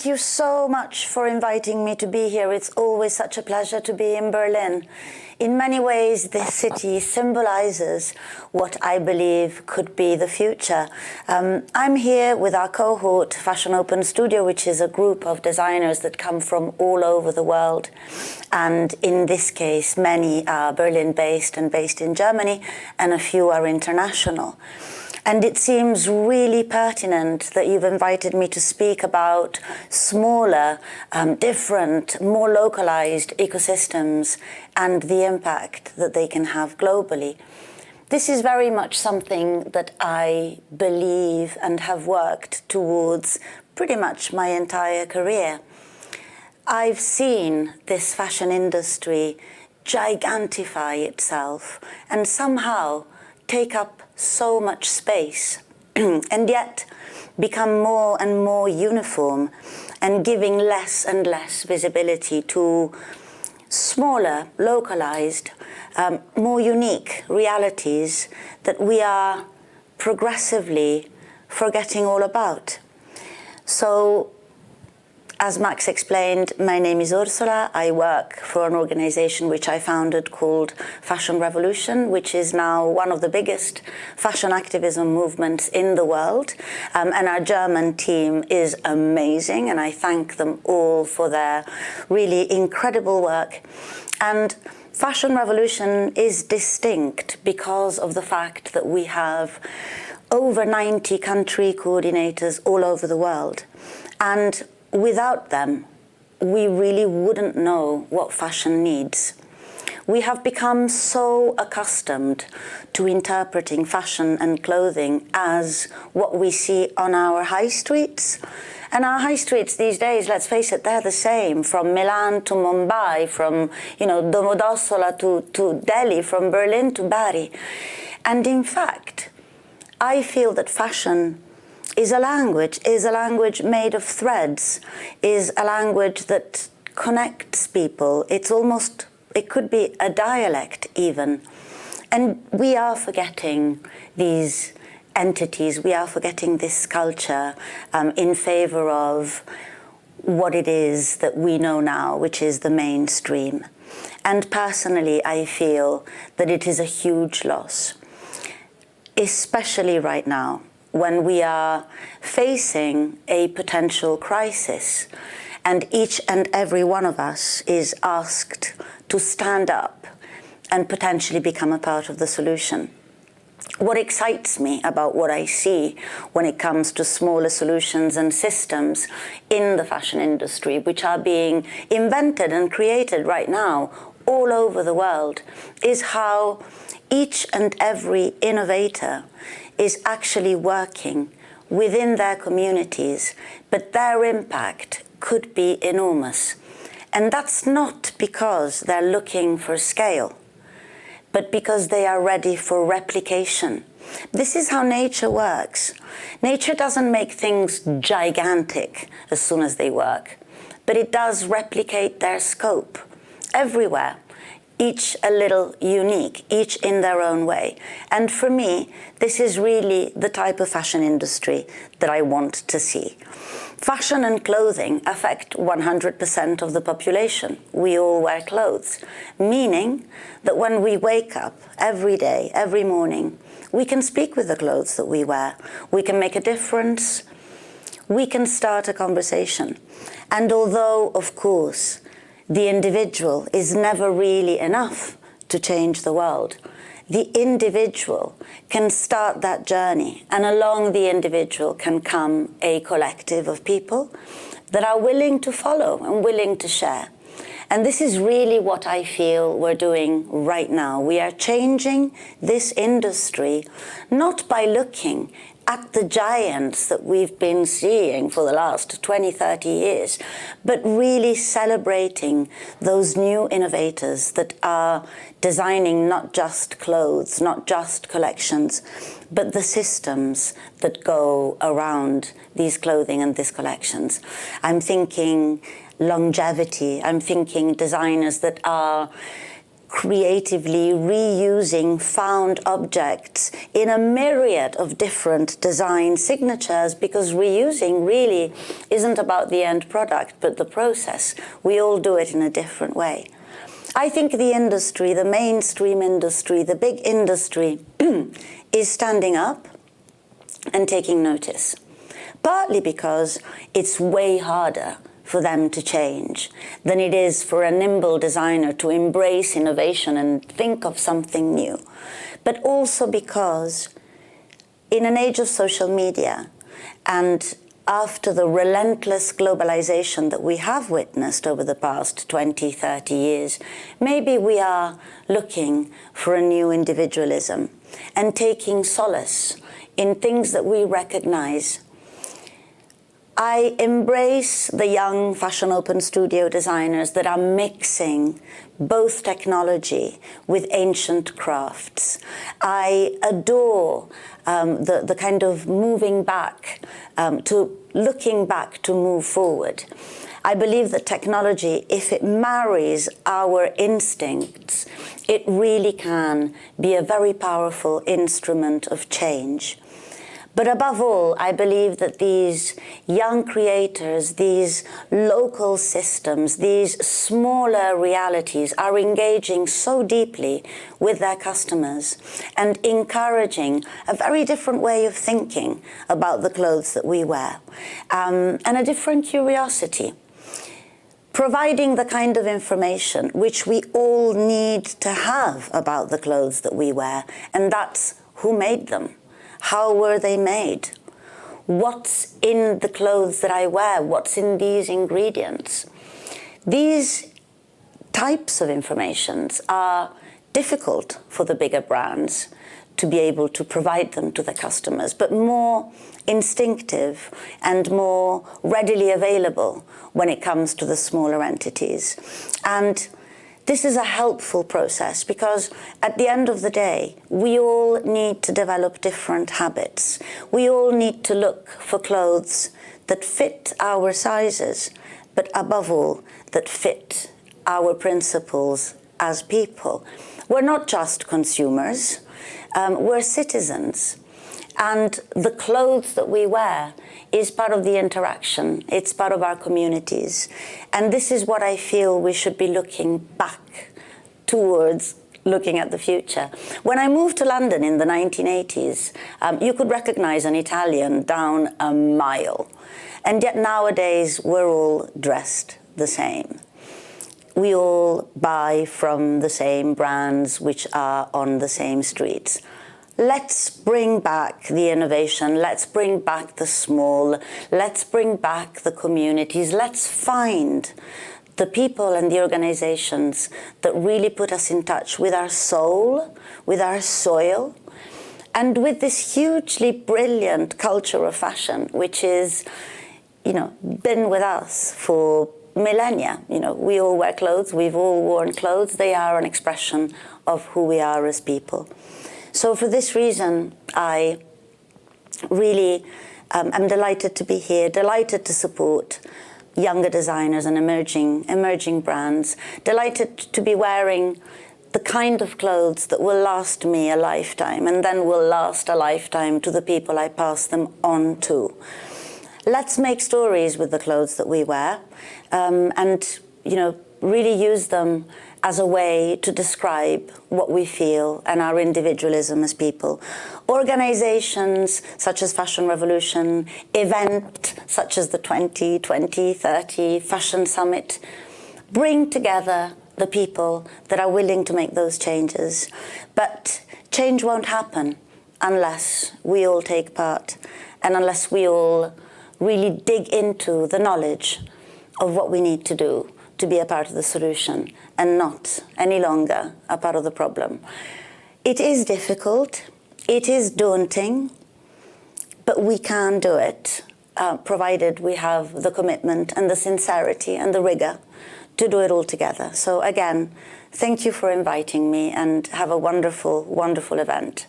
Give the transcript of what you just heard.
you so much for inviting me to be here. It's always such a pleasure to be in Berlin. In many ways, this city symbolizes what I believe could be the future. I'm here with our cohort, Fashion Open Studio, which is a group of designers that come from all over the world. And in this case, many are Berlin-based and based in Germany, and a few are international. And it seems really pertinent that you've invited me to speak about smaller, different, more localized ecosystems and the impact that they can have globally. This is very much something that I believe and have worked towards pretty much my entire career. I've seen this fashion industry gigantify itself and somehow take up so much space and yet become more and more uniform and giving less and less visibility to smaller, localized, more unique realities that we are progressively forgetting all about. So, as Max explained, my name is Orsola. I work for an organization which I founded called Fashion Revolution, which is now one of the biggest fashion activism movements in the world. And our German team is amazing, and I thank them all for their really incredible work. And Fashion Revolution is distinct because of the fact that we have over 90 country coordinators all over the world. And without them, we really wouldn't know what fashion needs. We have become so accustomed to interpreting fashion and clothing as what we see on our high streets. And our high streets these days, let's face it, they're the same, from Milan to Mumbai, from Domodossola to Delhi, from Berlin to Bari. And in fact, I feel that fashion is a language made of threads, is a language that connects people. It could be a dialect even. And we are forgetting these entities, we are forgetting this culture in favor of what it is that we know now, which is the mainstream. And personally, I feel that it is a huge loss, especially right now, when we are facing a potential crisis and each and every one of us is asked to stand up and potentially become a part of the solution. What excites me about what I see when it comes to smaller solutions and systems in the fashion industry, which are being invented and created right now all over the world, is how each and every innovator is actually working within their communities, but their impact could be enormous. And that's not because they're looking for scale, but because they are ready for replication. This is how nature works. Nature doesn't make things gigantic as soon as they work, but it does replicate their scope everywhere. Each a little unique, each in their own way. And for me, this is really the type of fashion industry that I want to see. Fashion and clothing affect 100% of the population. We all wear clothes, meaning that when we wake up every day, every morning, we can speak with the clothes that we wear. We can make a difference. We can start a conversation. And although, of course, the individual is never really enough to change the world, the individual can start that journey, and along the individual can come a collective of people that are willing to follow and willing to share. And this is really what I feel we're doing right now. We are changing this industry not by looking at the giants that we've been seeing for the last 20, 30 years, but really celebrating those new innovators that are designing not just clothes, not just collections, but the systems that go around these clothing and these collections. I'm thinking longevity, I'm thinking designers that are creatively reusing found objects in a myriad of different design signatures, because reusing really isn't about the end product, but the process. We all do it in a different way. I think the industry, the mainstream industry, the big industry, is standing up and taking notice, partly because it's way harder for them to change than it is for a nimble designer to embrace innovation and think of something new. But also because in an age of social media, and after the relentless globalization that we have witnessed over the past 20, 30 years, maybe we are looking for a new individualism and taking solace in things that we recognize. I embrace the young fashion open studio designers that are mixing both technology with ancient crafts. I adore the kind of moving back, to looking back to move forward. I believe that technology, if it marries our instincts, it really can be a very powerful instrument of change. But above all, I believe that these young creators, these local systems, these smaller realities are engaging so deeply with their customers and encouraging a very different way of thinking about the clothes that we wear, and a different curiosity. Providing the kind of information which we all need to have about the clothes that we wear, and that's who made them. How were they made? What's in the clothes that I wear? What's in these ingredients? These types of informations are difficult for the bigger brands to be able to provide them to the customers, but more instinctive and more readily available when it comes to the smaller entities. And this is a helpful process because at the end of the day, we all need to develop different habits. We all need to look for clothes that fit our sizes, but above all, that fit our principles as people. We're not just consumers, we're citizens. And the clothes that we wear is part of the interaction. It's part of our communities. And this is what I feel we should be looking back towards, looking at the future. When I moved to London in the 1980s, you could recognize an Italian down a mile. And yet nowadays, we're all dressed the same. We all buy from the same brands which are on the same streets. Let's bring back the innovation, let's bring back the small, let's bring back the communities, let's find the people and the organizations that really put us in touch with our soul, with our soil, and with this hugely brilliant culture of fashion, which is, been with us for millennia. We all wear clothes, we've all worn clothes, they are an expression of who we are as people. So for this reason, I really am delighted to be here, delighted to support younger designers and emerging brands, delighted to be wearing the kind of clothes that will last me a lifetime and then will last a lifetime to the people I pass them on to. Let's make stories with the clothes that we wear, and really use them as a way to describe what we feel and our individualism as people. Organizations such as Fashion Revolution, events such as the 2030 Fashion Summit, bring together the people that are willing to make those changes. But change won't happen unless we all take part and unless we all really dig into the knowledge of what we need to do to be a part of the solution and not any longer a part of the problem. It is difficult, it is daunting, but we can do it, provided we have the commitment and the sincerity and the rigor to do it all together. So again, thank you for inviting me and have a wonderful, wonderful event.